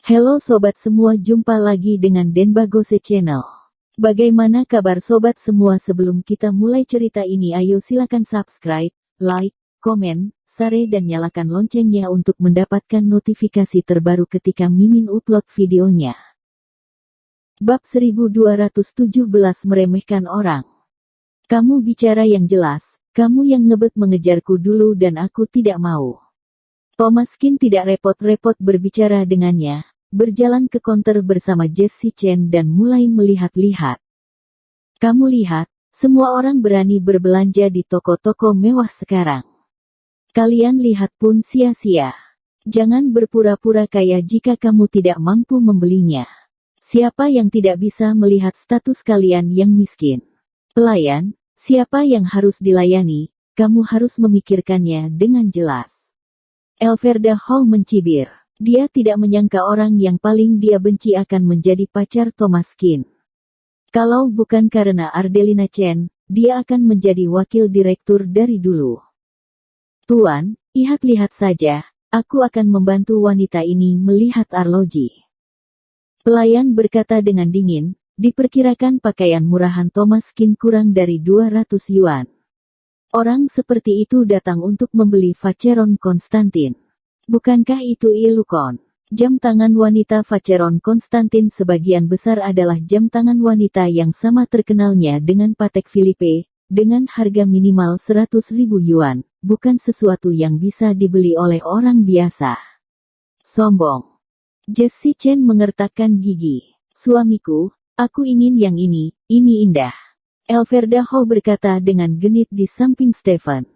Halo sobat semua, jumpa lagi dengan Denbagose Channel. Bagaimana kabar sobat semua? Sebelum kita mulai cerita ini, ayo silakan subscribe, like, komen, share dan nyalakan loncengnya untuk mendapatkan notifikasi terbaru ketika Mimin upload videonya. Bab 1217 Meremehkan orang. Kamu bicara yang jelas, kamu yang ngebet mengejarku dulu dan aku tidak mau. Thomaskin tidak repot-repot berbicara dengannya, berjalan ke konter bersama Jessie Chen dan mulai melihat-lihat. Kamu lihat, semua orang berani berbelanja di toko-toko mewah sekarang. Kalian lihat pun sia-sia. Jangan berpura-pura kaya jika kamu tidak mampu membelinya. Siapa yang tidak bisa melihat status kalian yang miskin? Pelayan, siapa yang harus dilayani, kamu harus memikirkannya dengan jelas. Elverda Hall mencibir. Dia tidak menyangka orang yang paling dia benci akan menjadi pacar Thomaskin. Kalau bukan karena Ardelina Chen, dia akan menjadi wakil direktur dari dulu. Tuan, lihat-lihat saja, aku akan membantu wanita ini melihat arloji. Pelayan berkata dengan dingin, diperkirakan pakaian murahan Thomaskin kurang dari 200 yuan. Orang seperti itu datang untuk membeli Vacheron Konstantin. Bukankah itu ilukon? Jam tangan wanita Vacheron Konstantin sebagian besar adalah jam tangan wanita yang sama terkenalnya dengan Patek Philippe, dengan harga minimal 100.000 yuan, bukan sesuatu yang bisa dibeli oleh orang biasa. Sombong. Jessie Chen mengertakkan gigi. Suamiku, aku ingin yang ini indah. Elverda Hall berkata dengan genit di samping Stephen.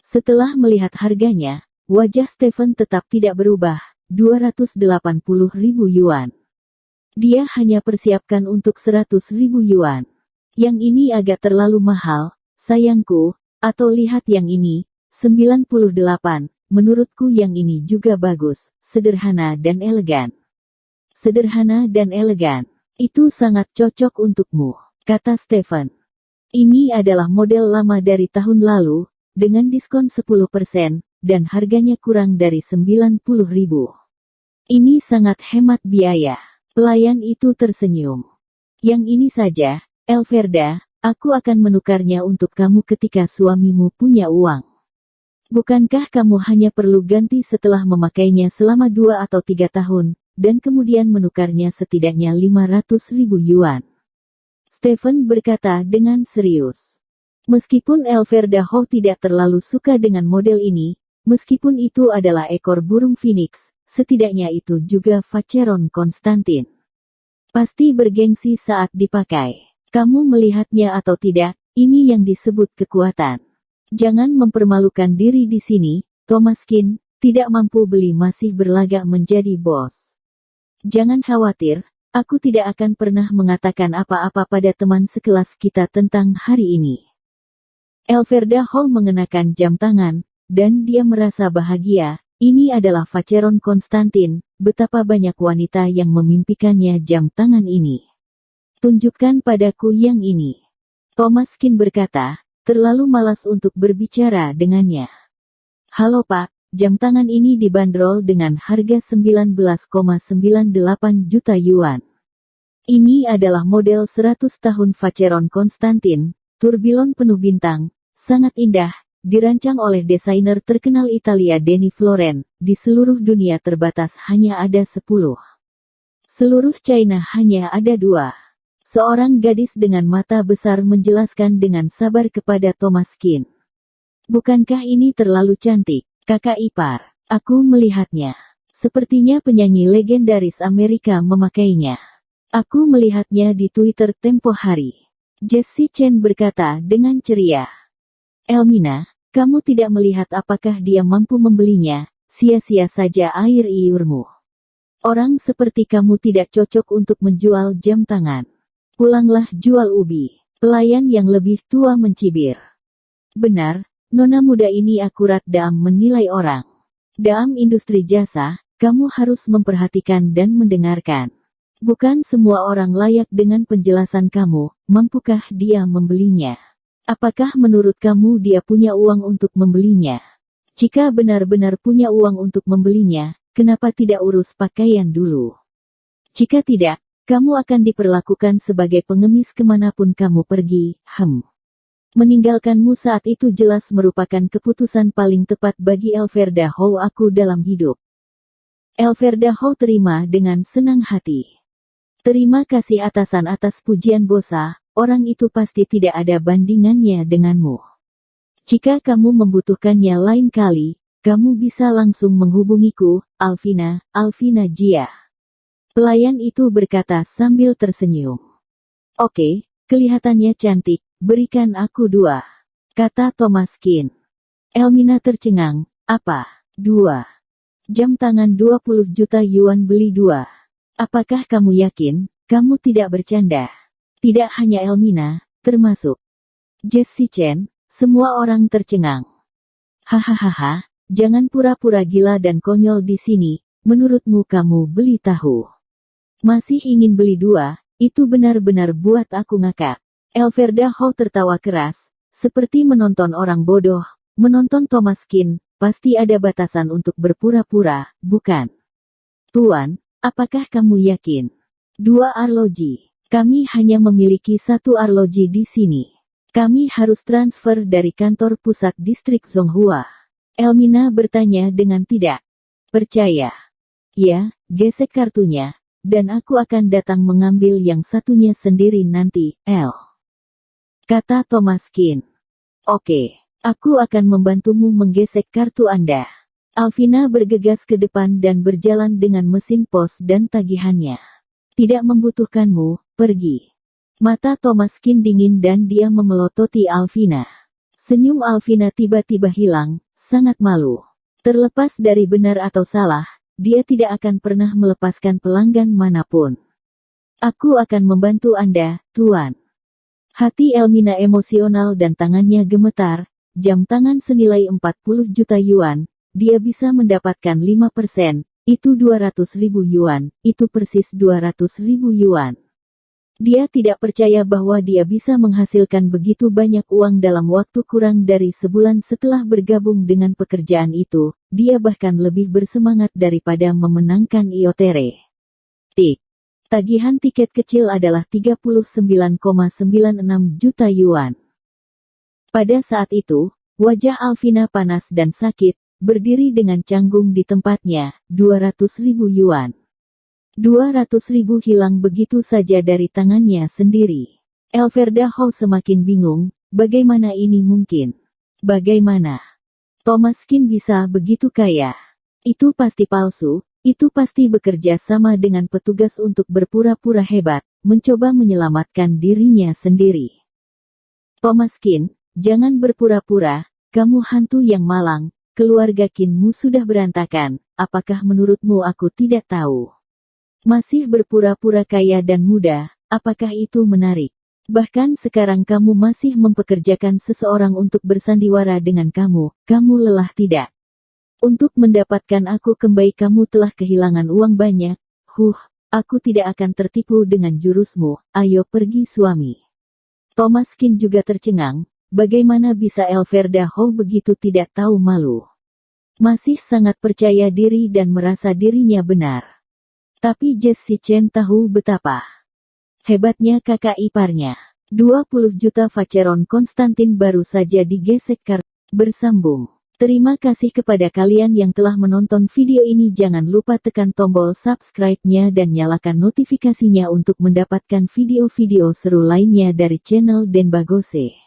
Setelah melihat harganya, wajah Stephen tetap tidak berubah, 280.000 yuan. Dia hanya persiapkan untuk 100.000 yuan. Yang ini agak terlalu mahal, sayangku, atau lihat yang ini, 98, menurutku yang ini juga bagus, sederhana dan elegan. Sederhana dan elegan, itu sangat cocok untukmu, kata Stephen. Ini adalah model lama dari tahun lalu, dengan diskon 10%, dan harganya kurang dari 90.000. Ini sangat hemat biaya. Pelayan itu tersenyum. Yang ini saja, Elverda, aku akan menukarnya untuk kamu ketika suamimu punya uang. Bukankah kamu hanya perlu ganti setelah memakainya selama 2 atau 3 tahun, dan kemudian menukarnya setidaknya 500.000 yuan? Stephen berkata dengan serius. Meskipun Elverda Hall tidak terlalu suka dengan model ini, meskipun itu adalah ekor burung phoenix, setidaknya itu juga Vacheron Konstantin. Pasti bergengsi saat dipakai. Kamu melihatnya atau tidak, ini yang disebut kekuatan. Jangan mempermalukan diri di sini, Thomaskin, tidak mampu beli masih berlagak menjadi bos. Jangan khawatir. Aku tidak akan pernah mengatakan apa-apa pada teman sekelas kita tentang hari ini. Elverda Hall mengenakan jam tangan, dan dia merasa bahagia. Ini adalah Vacheron Konstantin, betapa banyak wanita yang memimpikannya jam tangan ini. Tunjukkan padaku yang ini. Thomaskin berkata, terlalu malas untuk berbicara dengannya. Halo Pak. Jam tangan ini dibanderol dengan harga 19,98 juta yuan. Ini adalah model 100 tahun Vacheron Konstantin, turbilon penuh bintang, sangat indah, dirancang oleh desainer terkenal Italia Denny Floren, di seluruh dunia terbatas hanya ada 10. Seluruh China hanya ada 2. Seorang gadis dengan mata besar menjelaskan dengan sabar kepada Thomaskin. Bukankah ini terlalu cantik? Kakak ipar, aku melihatnya. Sepertinya penyanyi legendaris Amerika memakainya. Aku melihatnya di Twitter tempo hari. Jessie Chen berkata dengan ceria. Elmina, kamu tidak melihat apakah dia mampu membelinya, sia-sia saja air iurmu. Orang seperti kamu tidak cocok untuk menjual jam tangan. Pulanglah jual ubi. Pelayan yang lebih tua mencibir. Benar. Nona muda ini akurat Daam menilai orang. Daam industri jasa, kamu harus memperhatikan dan mendengarkan. Bukan semua orang layak dengan penjelasan kamu, mampukah dia membelinya? Apakah menurut kamu dia punya uang untuk membelinya? Jika benar-benar punya uang untuk membelinya, kenapa tidak urus pakaian dulu? Jika tidak, kamu akan diperlakukan sebagai pengemis kemanapun kamu pergi, Meninggalkanmu saat itu jelas merupakan keputusan paling tepat bagi Elverda Hou aku dalam hidup. Elverda Hou terima dengan senang hati. Terima kasih atasan atas pujian Bosa, orang itu pasti tidak ada bandingannya denganmu. Jika kamu membutuhkannya lain kali, kamu bisa langsung menghubungiku, Alvina Jia. Pelayan itu berkata sambil tersenyum. Oke, kelihatannya cantik. Berikan aku 2. Kata Thomas Kin. Elmina tercengang. Apa? 2. Jam tangan 20 juta yuan beli 2. Apakah kamu yakin? Kamu tidak bercanda? Tidak hanya Elmina, termasuk Jessie Chen, semua orang tercengang. Hahaha, jangan pura-pura gila dan konyol di sini. Menurutmu kamu beli tahu? Masih ingin beli 2? Itu benar-benar buat aku ngakak. Elverda Hou tertawa keras, seperti menonton orang bodoh. Menonton Thomas Kin, pasti ada batasan untuk berpura-pura, bukan? Tuan, apakah kamu yakin? 2 arloji. Kami hanya memiliki 1 arloji di sini. Kami harus transfer dari kantor pusat distrik Zonghua. Elmina bertanya dengan tidak percaya. Ya, gesek kartunya, dan aku akan datang mengambil yang satunya sendiri nanti, Kata Thomas Kin. Oke, aku akan membantumu menggesek kartu Anda. Alvina bergegas ke depan dan berjalan dengan mesin pos dan tagihannya. Tidak membutuhkanmu, pergi. Mata Thomas Kin dingin dan dia memelototi Alvina. Senyum Alvina tiba-tiba hilang, sangat malu. Terlepas dari benar atau salah, dia tidak akan pernah melepaskan pelanggan manapun. Aku akan membantu Anda, Tuan. Hati Elmina emosional dan tangannya gemetar. Jam tangan senilai 40 juta yuan, dia bisa mendapatkan 5%, itu 200.000 yuan, itu persis 200.000 yuan. Dia tidak percaya bahwa dia bisa menghasilkan begitu banyak uang dalam waktu kurang dari sebulan setelah bergabung dengan pekerjaan itu. Dia bahkan lebih bersemangat daripada memenangkan Iotere. Tik. Tagihan tiket kecil adalah 39,96 juta yuan. Pada saat itu, wajah Alvina panas dan sakit, berdiri dengan canggung di tempatnya. 200.000 yuan. 200.000 hilang begitu saja dari tangannya sendiri. Elverda Hou semakin bingung, bagaimana ini mungkin? Bagaimana Thomas Kin bisa begitu kaya? Itu pasti palsu. Itu pasti bekerja sama dengan petugas untuk berpura-pura hebat, mencoba menyelamatkan dirinya sendiri. Thomas Kin, jangan berpura-pura, kamu hantu yang malang, keluarga Kinmu sudah berantakan, apakah menurutmu aku tidak tahu? Masih berpura-pura kaya dan muda, apakah itu menarik? Bahkan sekarang kamu masih mempekerjakan seseorang untuk bersandiwara dengan kamu lelah tidak? Untuk mendapatkan aku kembali kamu telah kehilangan uang banyak. Aku tidak akan tertipu dengan jurusmu, ayo pergi suami. Thomas Kin juga tercengang, bagaimana bisa Elverda Hou begitu tidak tahu malu. Masih sangat percaya diri dan merasa dirinya benar. Tapi Jessie Chen tahu betapa hebatnya kakak iparnya. 20 juta Vacheron Konstantin baru saja digesek kartu bersambung. Terima kasih kepada kalian yang telah menonton video ini. Jangan lupa tekan tombol subscribe-nya dan nyalakan notifikasinya untuk mendapatkan video-video seru lainnya dari channel Denbagose.